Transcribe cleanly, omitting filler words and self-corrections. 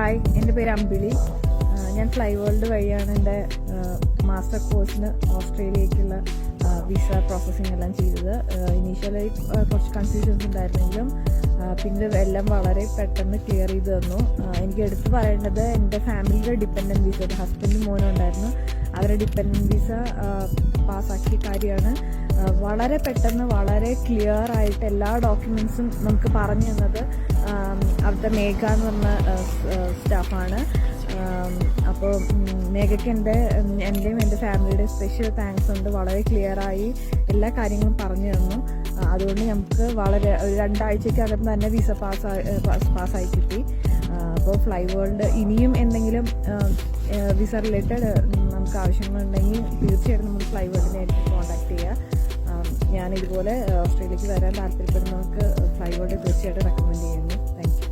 Hi, എൻ്റെ പേര് അമ്പിളി. ഞാൻ ഫ്ലൈ വേൾഡ് വഴിയാണ് എൻ്റെ മാസ്റ്റർ കോഴ്സിന് ഓസ്ട്രേലിയയ്ക്കുള്ള വിസ പ്രോസസ്സിംഗ് എല്ലാം ചെയ്തത്. ഇനീഷ്യലായി കുറച്ച് കൺഫ്യൂഷൻസ് ഉണ്ടായിരുന്നെങ്കിലും പിന്നീട് എല്ലാം വളരെ പെട്ടെന്ന് ക്ലിയർ ചെയ്ത് തന്നു. എനിക്ക് എടുത്തു പറയേണ്ടത് എൻ്റെ ഫാമിലിയുടെ ഡിപ്പെൻഡൻറ്റ് വിസ, ഒരു ഹസ്ബൻഡും മോനും ഉണ്ടായിരുന്നു. അവരുടെ ഡിപ്പെൻഡൻറ്റ് വിസ പാസ്സാക്കിയ കാര്യമാണ്. വളരെ പെട്ടെന്ന് വളരെ ക്ലിയർ ആയിട്ട് എല്ലാ ഡോക്യുമെൻസും നമുക്ക് പറഞ്ഞു തന്നത് അവിടുത്തെ മേഘ എന്ന് പറഞ്ഞ സ്റ്റാഫാണ്. അപ്പോൾ മേഘയ്ക്ക് എൻ്റെയും എൻ്റെ ഫാമിലിയുടെ സ്പെഷ്യൽ താങ്ക്സ് ഉണ്ട്. വളരെ ക്ലിയറായി എല്ലാ കാര്യങ്ങളും പറഞ്ഞു തന്നു. അതുകൊണ്ട് നമുക്ക് വളരെ 2 ആഴ്ചയ്ക്കകത്ത് തന്നെ വിസ പാസ്സായി കിട്ടി. അപ്പോൾ ഫ്ലൈ വേൾഡ് ഇനിയും എന്തെങ്കിലും വിസ റിലേറ്റഡ് നമുക്ക് ആവശ്യങ്ങളുണ്ടെങ്കിൽ തീർച്ചയായിട്ടും നമുക്ക് ഫ്ലൈ വേൾഡിനായിട്ട് കോൺടാക്ട് ചെയ്യുക. ഞാൻ ഇതുപോലെ ഓസ്ട്രേലിയക്ക് വരാൻ താല്പര്യപ്പെടുന്നവർക്ക് ഫ്ലൈ വേൾഡ് തീർച്ചയായിട്ടും റെക്കമെൻഡ് ചെയ്യുന്നു. Thank you.